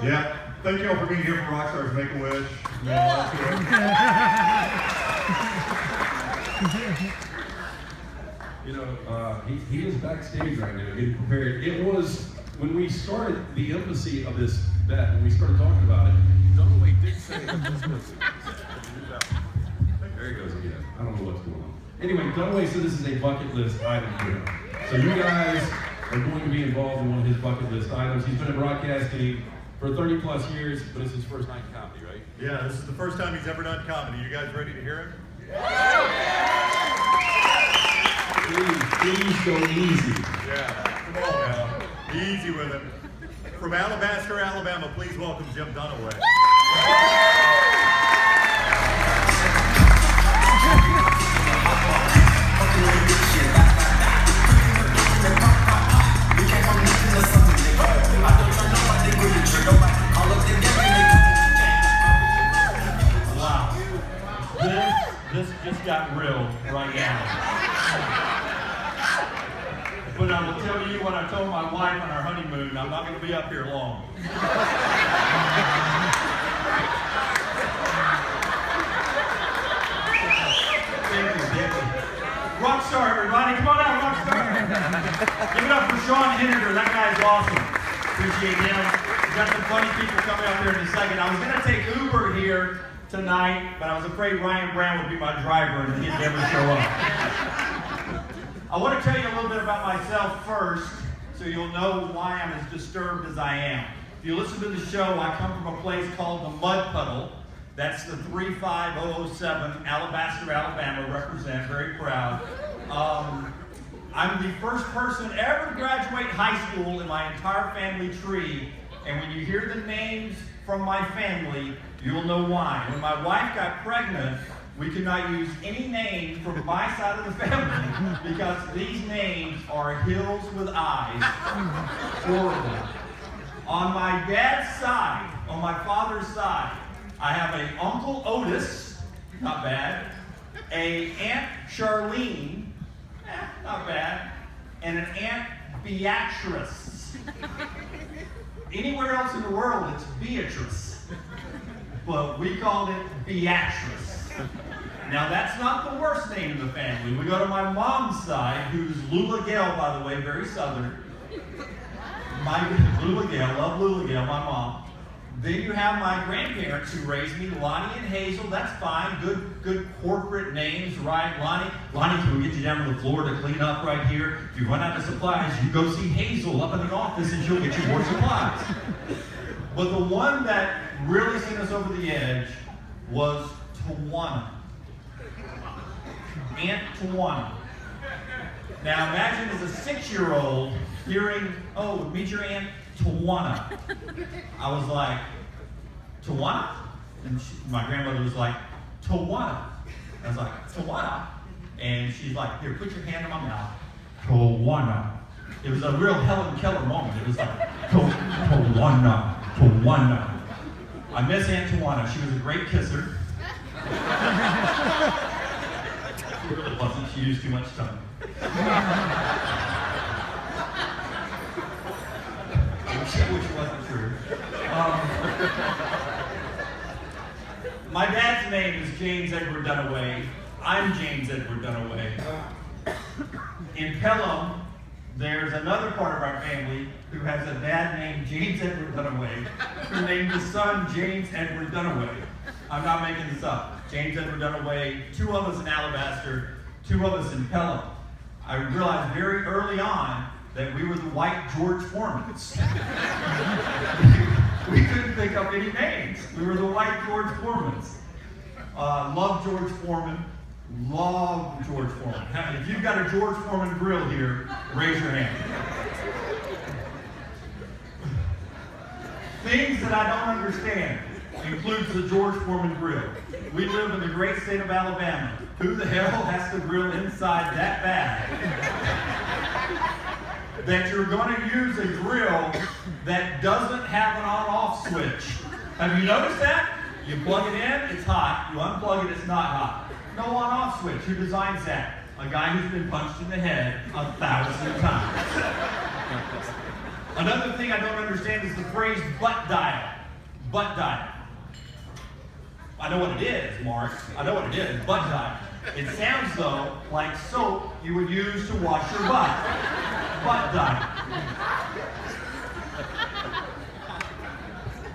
Yeah. Thank you all for being here for Rockstars Make-A-Wish. You know, he is backstage right now getting prepared. It was when we started the embassy of this bet, when we started talking about it, Dunaway did say that this was. There he goes again. I don't know what's going on. Anyway, Dunaway said this is a bucket list item for him. So you guys are going to be involved in one of his bucket list items. He's been in broadcasting for 30 plus years, but it's his first night in comedy, right? Yeah, this is the first time he's ever done comedy. You guys ready to hear him? Please go easy. Yeah, come on now. Easy with him. From Alabaster, Alabama, please welcome Jim Dunaway. Wow. This just got real right now. But I will tell you what I told my wife on our honeymoon, I'm not going to be up here long. Thank you. Rockstar, everybody. Come on out, Rockstar. Give it up for Sean Henniger. That guy's awesome. Appreciate him. We've got some funny people coming up here in a second. I was going to take Uber here tonight, but I was afraid Ryan Brown would be my driver and he'd never show up. I want to tell you a little bit about myself first, so you'll know why I'm as disturbed as I am. If you listen to the show, I come from a place called the Mud Puddle. That's the 35007, Alabaster, Alabama, represent, very proud. I'm the first person ever to graduate high school in my entire family tree, and when you hear the names from my family, you'll know why. When my wife got pregnant, we could not use any names from my side of the family because these names are hills with eyes. Horrible. On my dad's side, on my father's side, I have an Uncle Otis, not bad, a Aunt Charlene, not bad, and an Aunt Beatrice. Anywhere else in the world, it's Beatrice, but we called it Beatrice. Now, that's not the worst name in the family. We go to my mom's side, who's Lula Gale, by the way, very southern. Lula Gale, love Lula Gale, my mom. Then you have my grandparents who raised me, Lonnie and Hazel. That's fine. Good corporate names, right? Lonnie, can we get you down to the floor to clean up right here? If you run out of supplies, you go see Hazel up in the office and she'll get you more supplies. But the one that really sent us over the edge was Tawana. Aunt Tawana. Now imagine as a 6-year-old hearing, oh, meet your Aunt Tawana. I was like, Tawana? And my grandmother was like, Tawana. I was like, Tawana? And she's like, here, put your hand in my mouth. Tawana. It was a real Helen Keller moment. It was like, Tawana, Tawana. I miss Aunt Tawana. She was a great kisser. She really wasn't. She used too much tongue. Which wasn't true. My dad's name is James Edward Dunaway. I'm James Edward Dunaway. In Pelham, there's another part of our family who has a dad named James Edward Dunaway, who named his son James Edward Dunaway. I'm not making this up. James Edward Dunaway, 2 of us in Alabaster, 2 of us in Pelham. I realized very early on that we were the white George Foremans. We couldn't think up any names. We were the white George Foremans. Love George Foreman. Love George Foreman. If you've got a George Foreman grill here, raise your hand. Things that I don't understand includes the George Foreman grill. We live in the great state of Alabama. Who the hell has to grill inside that bag? That you're going to use a grill that doesn't have an on-off switch. Have you noticed that? You plug it in, it's hot. You unplug it, it's not hot. No on-off switch. Who designs that? A guy who's been punched in the head 1,000 times. Another thing I don't understand is the phrase butt dial. Butt dial. I know what it is, Mark. I know what it is, butt dial. It sounds though like soap you would use to wash your butt. Butt dial.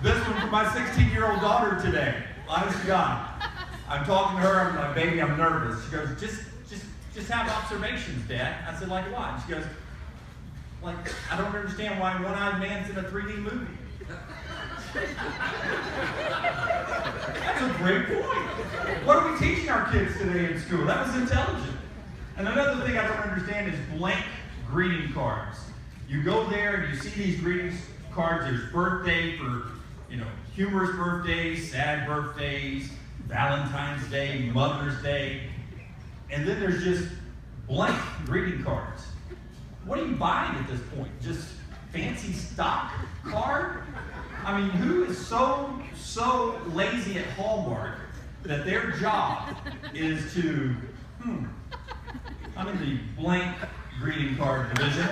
This one for my 16-year-old daughter today. Honest to God. I'm talking to her, I'm like, baby, I'm nervous. She goes, just have observations, Dad. I said, like what? And she goes, like, I don't understand why one-eyed man's in a 3D movie. That's a great point. What are we teaching our kids today in school? That was intelligent. And another thing I don't understand is blank greeting cards. You go there and you see these greeting cards. There's birthday for, humorous birthdays, sad birthdays, Valentine's Day, Mother's Day, and then there's just blank greeting cards. What are you buying at this point? Just fancy stock card? I mean, who is so lazy at Hallmark that their job is to, I'm in the blank greeting card division.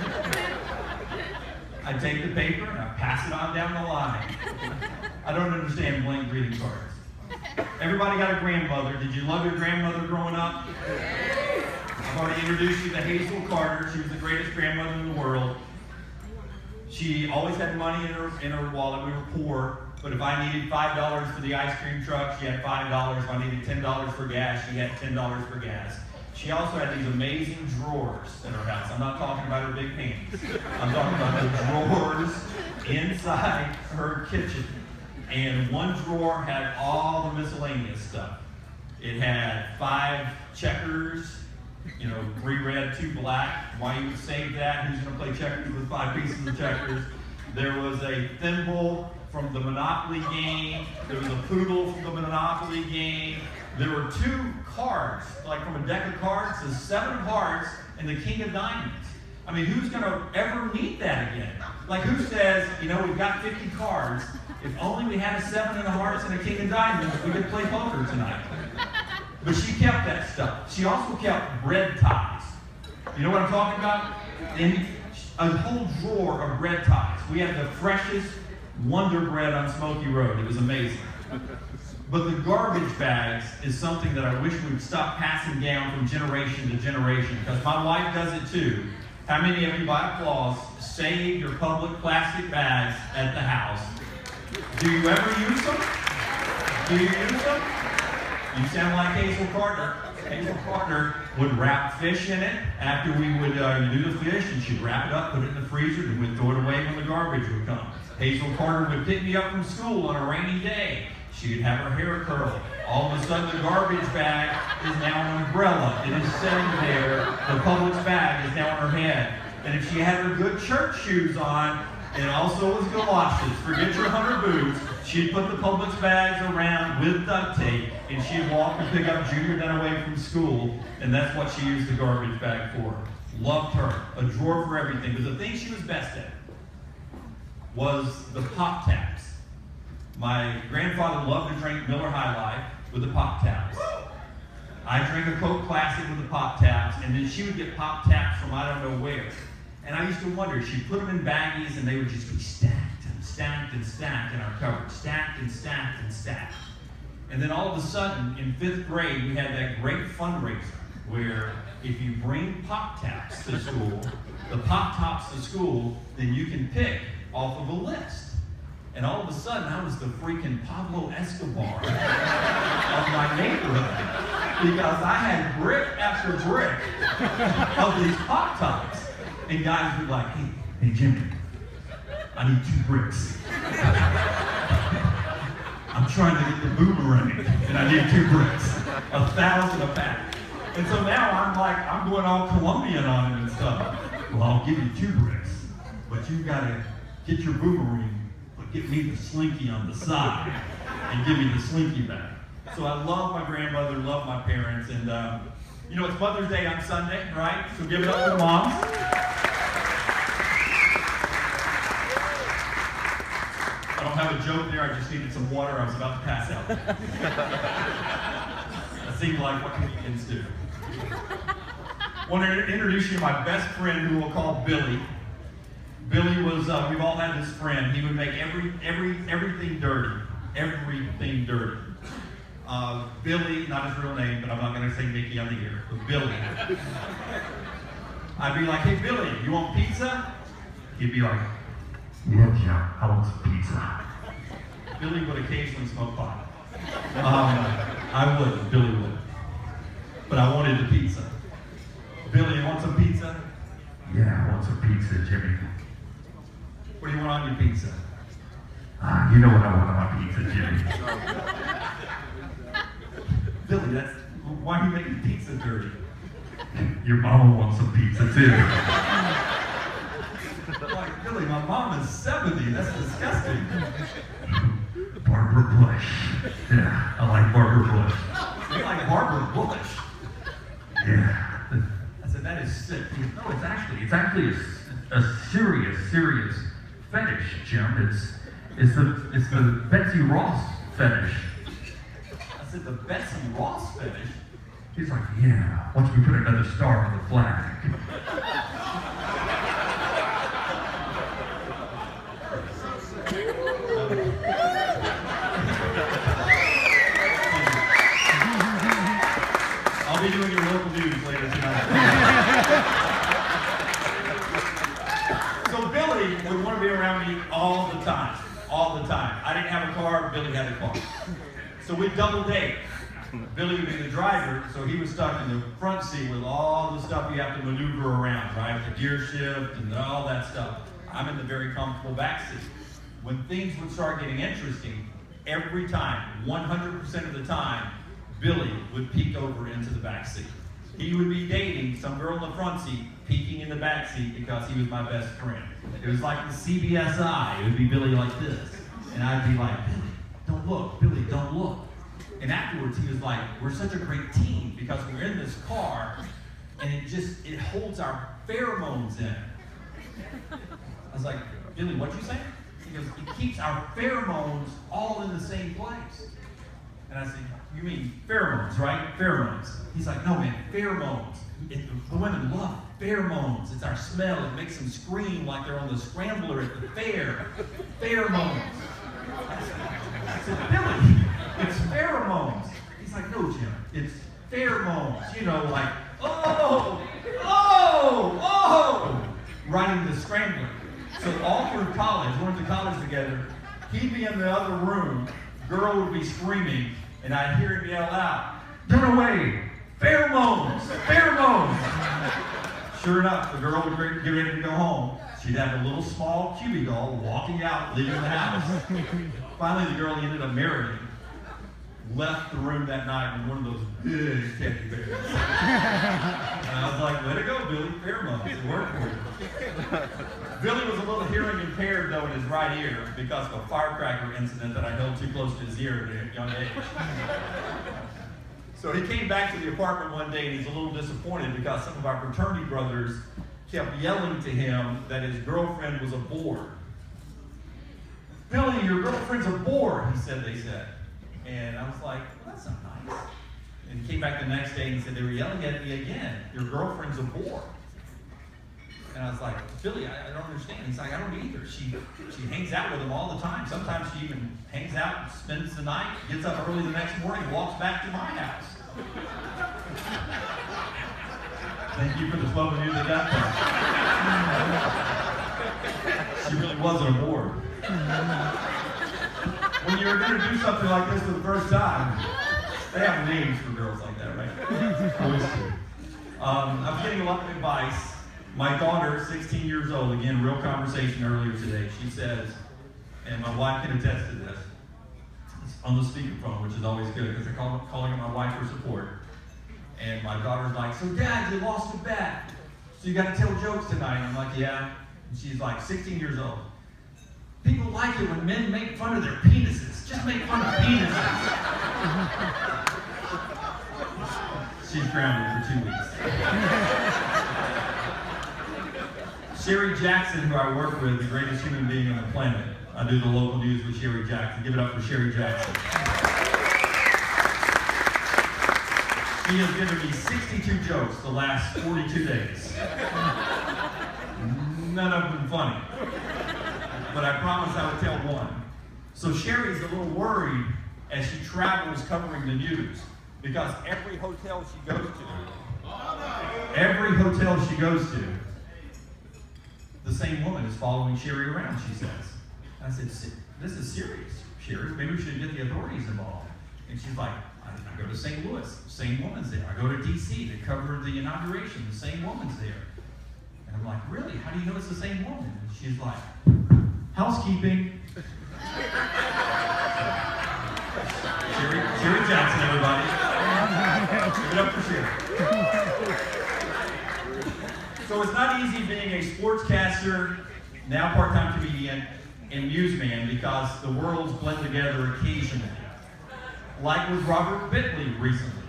I take the paper and I pass it on down the line. I don't understand blank greeting cards. Everybody got a grandmother. Did you love your grandmother growing up? I've already introduced you to Hazel Carter. She was the greatest grandmother in the world. She always had money in her wallet. We were poor, but if I needed $5 for the ice cream truck, she had $5. If I needed $10 for gas, she had $10 for gas. She also had these amazing drawers in her house. I'm not talking about her big hands. I'm talking about the drawers inside her kitchen. And one drawer had all the miscellaneous stuff. It had 5 checkers, 3 red, 2 black. Why you would save that? Who's going to play checkers with 5 pieces of checkers? There was a thimble from the Monopoly game. There was a poodle from the Monopoly game. There were 2 cards, like from a deck of cards, there's 7 hearts and the King of Diamonds. I mean, who's going to ever need that again? Like, who says, we've got 50 cards. If only we had a 7 of hearts and a King of Diamonds, we could play poker tonight. But she kept that stuff. She also kept bread ties. You know what I'm talking about? And a whole drawer of bread ties. We had the freshest Wonder Bread on Smoky Road. It was amazing. But the garbage bags is something that I wish we would stop passing down from generation to generation, because my wife does it too. How many of you, by applause, save your public plastic bags at the house? Do you ever use them? Do you use them? You sound like Hazel Carter. Hazel Carter would wrap fish in it after we would do the fish, and she'd wrap it up, put it in the freezer, and we'd throw it away when the garbage would come. Hazel Carter would pick me up from school on a rainy day. She'd have her hair curled. All of a sudden, the garbage bag is now an umbrella. It is sitting there. The Publix bag is now on her head. And if she had her good church shoes on, and also was galoshes, forget your 100 boots, she'd put the Publix bags around with duct tape, and she'd walk and pick up Junior Dunaway from school, and that's what she used the garbage bag for. Loved her. A drawer for everything. But the thing she was best at was the pop tabs. My grandfather loved to drink Miller High Life with the pop tabs. I drank a Coke Classic with the pop tabs, and then she would get pop tabs from I don't know where. And I used to wonder, she'd put them in baggies, and they would just be stacked and stacked and stacked in our cupboard. Stacked and stacked and stacked. And then all of a sudden, in 5th grade, we had that great fundraiser where if you bring pop tabs to school, the pop tops to school, then you can pick off of a list. And all of a sudden, I was the freaking Pablo Escobar of my neighborhood, because I had brick after brick of these pop tops. And guys would be like, hey Jimmy, I need 2 bricks. I'm trying to get the boomerang, and I need 2 bricks. 1,000 a pack. And so now I'm going all Colombian on it and stuff. Well, I'll give you 2 bricks, but you gotta get your boomerang, but get me the slinky on the side, and give me the slinky back. So I love my grandmother, love my parents, and it's Mother's Day on Sunday, right? So give it up for moms. I don't have a joke there, I just needed some water, I was about to pass out. That seemed like what comedians do. I want to introduce you to my best friend, who we'll call Billy. Billy was, we've all had this friend. He would make everything dirty. Everything dirty. Billy, not his real name, but I'm not going to say Mickey on the air, but Billy. I'd be like, hey, Billy, you want pizza? He'd be like, yeah, Jim, I want some pizza. Billy would occasionally smoke pot. I wouldn't, Billy would. But I wanted the pizza. Billy, you want some pizza? Yeah, I want some pizza, Jimmy. What do you want on your pizza? You know what I want on my pizza, Jimmy. Billy, why are you making pizza dirty? Your mama wants some pizza too. Like, Billy, my mom is 70. That's disgusting. Barbara Bush. Yeah, I like Barbara Bush. You like Barbara Bush? Yeah. I said, that is sick. He goes, no, it's actually a serious fetish, Jim. It's the Betsy Ross fetish. I said, the Betsy Ross fetish? He's like, yeah, once we put another star on the flag. I'll be doing your local news later tonight. So Billy would want to be around me all the time. All the time. I didn't have a car, Billy had a car. So we'd double date. Billy would be the driver, so he was stuck in the front seat with all the stuff you have to maneuver around, right? The gear shift and all that stuff. I'm in the very comfortable back seat. When things would start getting interesting, every time, 100% of the time, Billy would peek over into the back seat. He would be dating some girl in the front seat, peeking in the back seat because he was my best friend. It was like the CBS Eye. It would be Billy like this. And I'd be like, Billy, don't look. Billy, don't look. And afterwards, he was like, we're such a great team because we're in this car and it holds our pheromones in. I was like, Billy, what'd you say? He goes, it keeps our pheromones all in the same place. And I said, you mean pheromones, right? Pheromones. He's like, no, man, pheromones. The women love pheromones. It's our smell. It makes them scream like they're on the scrambler at the fair. Pheromones. I said, Billy, it's pheromones. He's like, no, Jim, it's pheromones. You know, like, oh, riding the scrambler. So all through college, we went to college together, he'd be in the other room, girl would be screaming, and I'd hear him yell out, Dunaway, pheromones, pheromones. Sure enough, the girl would get ready to go home. She'd have a little small cubie doll walking out, leaving the house. Finally, the girl he ended up marrying left the room that night with one of those big teddy bears. And I was like, way to go, Billy, pheromones, it worked for you. Billy was a little hearing impaired, though, in his right ear because of a firecracker incident that I held too close to his ear at a young age. So he came back to the apartment one day and he's a little disappointed because some of our fraternity brothers kept yelling to him that his girlfriend was a bore. Billy, your girlfriend's a bore, they said. And I was like, well, that's not nice. And he came back the next day and said, they were yelling at me again. Your girlfriend's a bore. And I was like, Billy, I don't understand. He's like, I don't either. She hangs out with him all the time. Sometimes she even hangs out and spends the night, gets up early the next morning, walks back to my house. Thank you for the slow music that time. She really wasn't a bore. When you're going to do something like this for the first time, they have names for girls like that, right? Always do. I'm getting a lot of advice. My daughter, 16 years old, again, real conversation earlier today, she says, and my wife can attest to this, it's on the speakerphone, which is always good, because I'm calling on my wife for support. And my daughter's like, so Dad, you lost a bet. So you got to tell jokes tonight. And I'm like, yeah. And she's like 16 years old. People like it when men make fun of their penises. Just make fun of penises. She's grounded for 2 weeks. Sherry Jackson, who I work with, the greatest human being on the planet. I do the local news with Sherry Jackson. Give it up for Sherry Jackson. She has given me 62 jokes the last 42 days. None of them funny. but I promised I would tell one. So Sherry's a little worried as she travels covering the news, because every hotel she goes to, the same woman is following Sherry around, she says. I said, this is serious, Sherry. Maybe we should get the authorities involved. And she's like, I go to St. Louis, same woman's there. I go to D.C. to cover the inauguration, the same woman's there. And I'm like, really? How do you know it's the same woman? And she's like, housekeeping. Sherry Jackson, everybody. Give it up for Sherry. So it's not easy being a sportscaster, now part-time comedian, and newsman, because the worlds blend together occasionally. Like with Robert Bentley recently.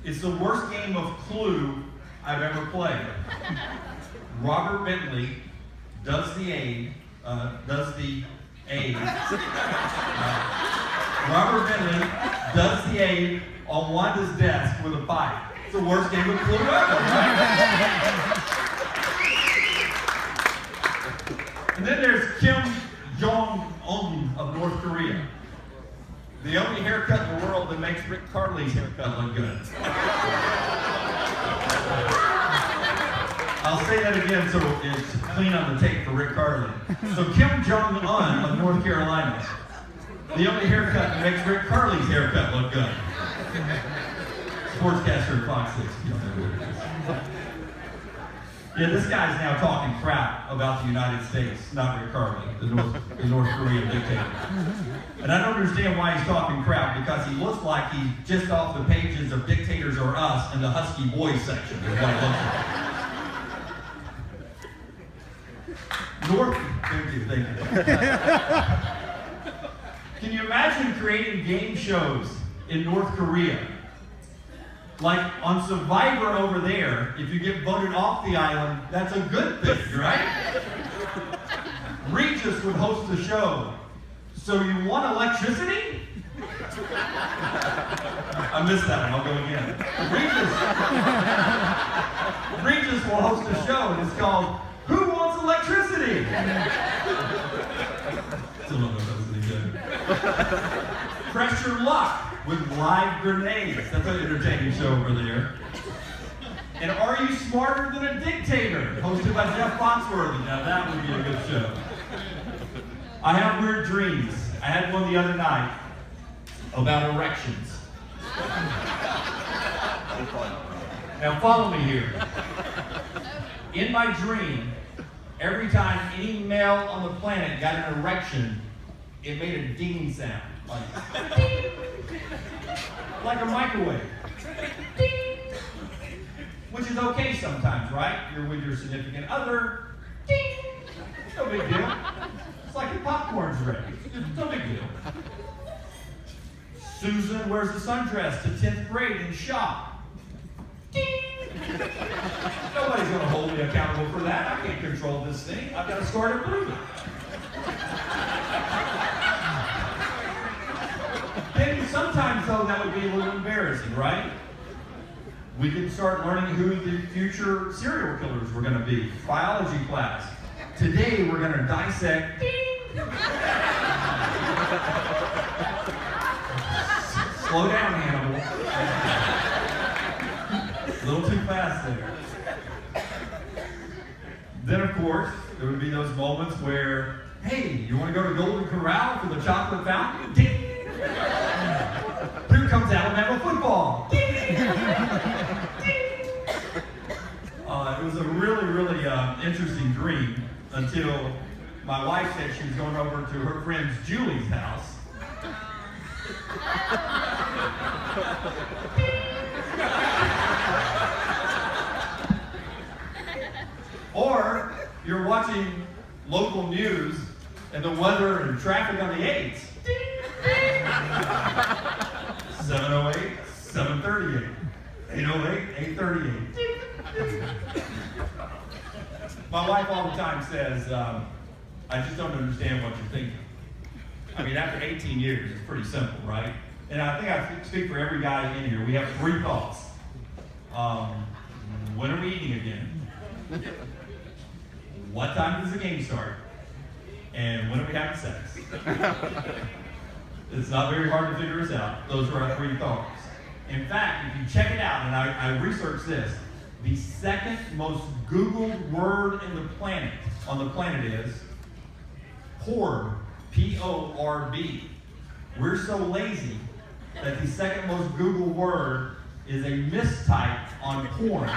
It's the worst game of Clue I've ever played. Robert Bentley does the aid. Robert Bentley does the aid on Wanda's desk with a pipe. It's the worst game of Clue ever, right? And then there's Kim Jong-un of North Korea. The only haircut in the world that makes Rick Carly's haircut look good. I'll say that again so it's clean on the tape for Rick Carly. So Kim Jong-un of North Carolina. The only haircut that makes Rick Carly's haircut look good. Sportscaster at Fox 6. You don't know what it is. Yeah, this guy's now talking crap about the United States, not Rick Carly, the North Korean dictator. And I don't understand why he's talking crap, because he looks like he's just off the pages of Dictators Or Us in the Husky Boys section. Is what it looks like. Thank you. Can you imagine creating game shows in North Korea? Like on Survivor over there, if you get voted off the island, that's a good thing, right? Regis would host the show. So you want electricity? I missed that one, I'll go again. Regis will host a show, and it's called Who Wants Electricity? Still don't know if that's any good. Pressure Luck with live grenades. That's an entertaining show over there. And Are You Smarter Than a Dictator? Hosted by Jeff Foxworthy. Now that would be a good show. I have weird dreams. I had one the other night about erections. Now follow me here. In my dream, every time any male on the planet got an erection, it made a ding sound. Like, ding. Like a microwave. Ding. Which is okay sometimes, right? You're with your significant other. Ding. No big deal. It's like your popcorn's ready. It's no big deal. Susan wears a sundress to 10th grade in shop. Ding. Nobody's going to hold me accountable for that. I can't control this thing. I've got to score to prove it. Then sometimes, though, that would be a little embarrassing, right? We can start learning who the future serial killers were going to be. Biology class. Today, we're going to dissect. Slow down, Hannibal. A little too fast there. Then, of course, there would be those moments where, hey, you want to go to Golden Corral for the chocolate fountain? Ding! Here comes Alabama football. Ding! Ding! It was a really, really interesting dream until my wife said she was going over to her friend Julie's house. Or you're watching local news and the weather and traffic on the 8s. 7:08, 7:38. 8:08, 8:38. My wife all the time says, I just don't understand what you're thinking. I mean, after 18 years, it's pretty simple, right? And I think I speak for every guy in here. We have 3 thoughts. When are we eating again? What time does the game start? And when are we having sex? It's not very hard to figure this out. Those are our 3 thoughts. In fact, if you check it out, and I researched this, the second most Googled word on the planet is porb, P-O-R-B. We're so lazy that the second most Googled word is a mistype on porn.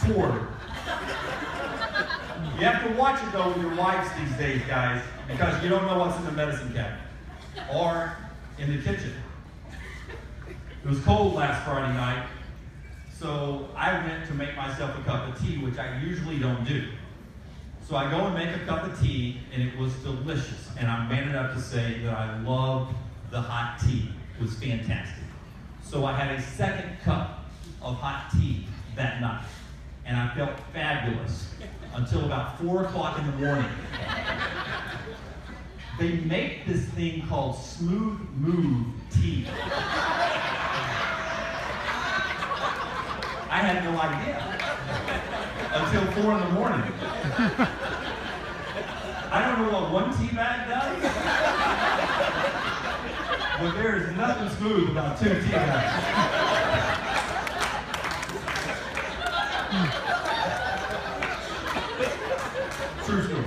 Porn. You have to watch it though with your wives these days, guys, because you don't know what's in the medicine cabinet or in the kitchen. It was cold last Friday night, so I went to make myself a cup of tea, which I usually don't do. So I go and make a cup of tea, and it was delicious. And I'm man enough to say that I loved the hot tea. It was fantastic. So I had a second cup of hot tea that night, and I felt fabulous until about 4 o'clock in the morning. They make this thing called Smooth Move tea. I had no idea until 4 in the morning. I don't know what 1 tea bag does, but there is nothing smooth about 2 tea bags. True story.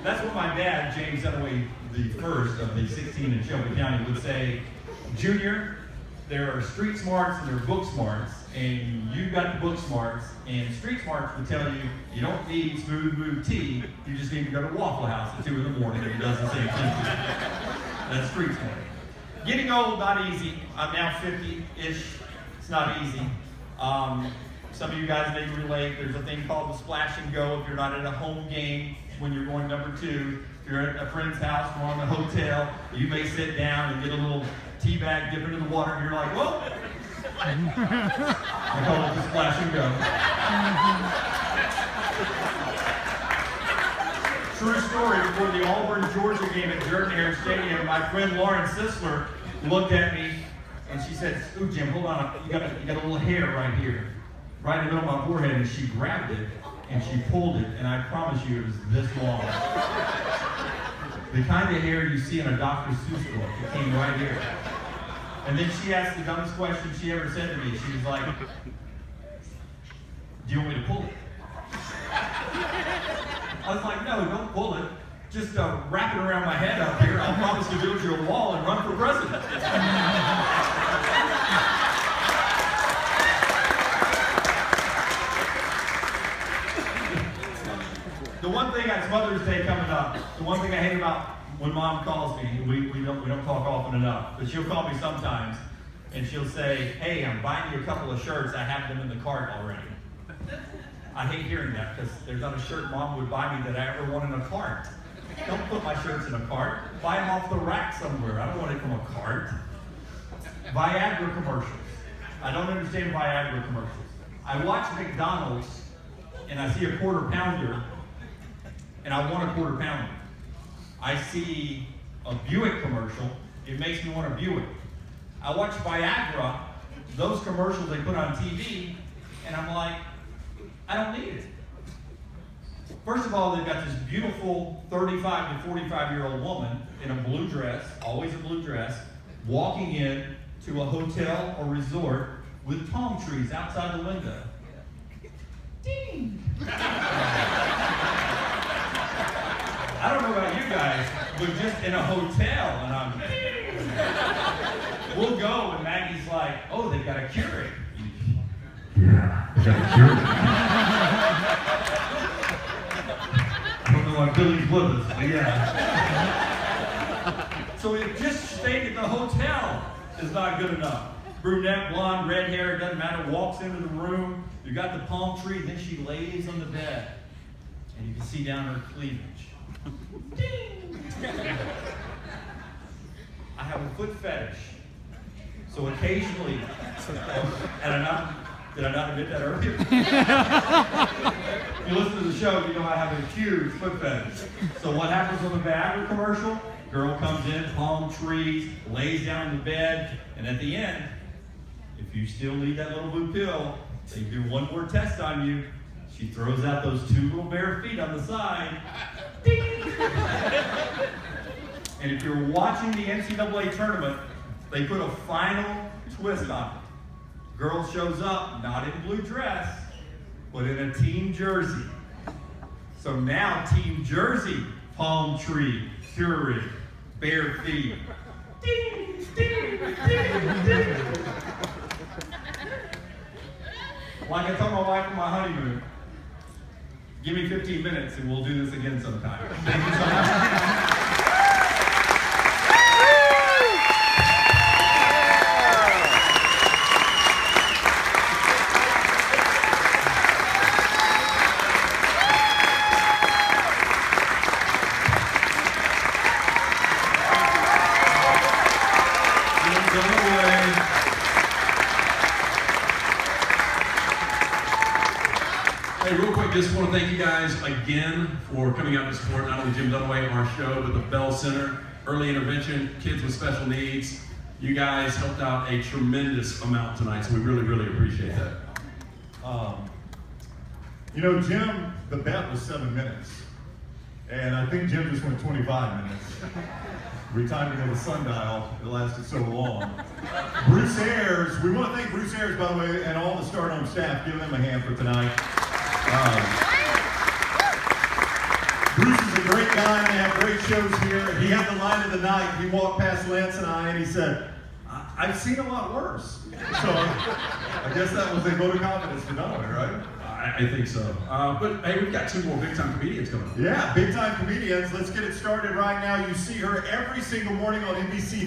That's what my dad, James Dunaway, the first of the 16 in Shelby County, would say, Junior, there are street smarts and there are book smarts, and you've got the book smarts, and street smarts would tell you you don't need Smooth Move tea, you just need to go to Waffle House at 2 in the morning and it does the same thing. That's street smart. Getting old, not easy. I'm now 50-ish. It's not easy. Some of you guys may relate. There's a thing called the splash and go. If you're not at a home game when you're going number 2, if you're at a friend's house or on the hotel, you may sit down and get a little tea bag, dip into the water, and you're like, whoa! I call it the splash and go. True story, before the Auburn-Georgia game at Jordan-Hare Stadium, my friend Lauren Sisler looked at me and she said, ooh, Jim, hold on, you got a little hair right here, right in the middle of my forehead, and she grabbed it and she pulled it, and I promise you it was this long. The kind of hair you see in a Dr. Seuss book. It came right here. And then she asked the dumbest question she ever said to me. She was like, do you want me to pull it? I was like, no, don't pull it. Just wrap it around my head up here. I'll promise to build you a wall and run for president. The one thing, it's Mother's Day coming up. The one thing I hate about when Mom calls me, we don't talk often enough, but she'll call me sometimes, and she'll say, hey, I'm buying you a couple of shirts. I have them in the cart already. I hate hearing that because there's not a shirt Mom would buy me that I ever want in a cart. Don't put my shirts in a cart. Buy them off the rack somewhere. I don't want it from a cart. Viagra commercials. I don't understand Viagra commercials. I watch McDonald's and I see a quarter pounder and I want a quarter pounder. I see a Buick commercial, it makes me want a Buick. I watch Viagra, those commercials they put on TV, and I'm like, I don't need it. First of all, they've got this beautiful 35 to 45-year-old woman in a blue dress, always a blue dress, walking in to a hotel or resort with palm trees outside the window. Ding! I don't know about you guys, but just in a hotel, and we'll go, and Maggie's like, oh, they've got a Keurig. Yeah, they got a Keurig. I don't know why Billy's with us, but yeah. So it just staying at the hotel is not good enough. Brunette, blonde, red hair, it doesn't matter, walks into the room, you got the palm tree, then she lays on the bed, and you can see down her cleavage. Ding! I have a foot fetish. So occasionally, did I not admit that earlier? If you listen to the show, you know I have a huge foot fetish. So what happens on the Viagra commercial? Girl comes in, palm trees, lays down in the bed, and at the end, if you still need that little blue pill, they do one more test on you. She throws out those 2 little bare feet on the side. Ding! And if you're watching the NCAA tournament, they put a final twist on it. Girl shows up, not in blue dress, but in a team jersey. So now Team Jersey, palm tree, Keurig, bare feet. Ding, ding, ding, ding. Like I told my wife on my honeymoon, give me 15 minutes and we'll do this again sometime. Thank you so much. Hey, real quick, just want to thank you guys again for coming out to support not only Jim Dunaway, our show, but the Bell Center, Early Intervention, Kids with Special Needs. You guys helped out a tremendous amount tonight, so we really, really appreciate that. You know, Jim, the bet was 7 minutes. And I think Jim just went 25 minutes. Retiming of the sundial, it lasted so long. Bruce Ayers, we want to thank Bruce Ayers, by the way, and all the Stardome staff. Give them a hand for tonight. Bruce is a great guy, and they have great shows here. He had the line of the night. He walked past Lance and I, and he said, I've seen a lot worse. So I guess that was a vote of confidence for Dunaway, right? I think so. But hey, we've got 2 more big-time comedians coming up. Yeah, big-time comedians. Let's get it started right now. You see her every single morning on NBC.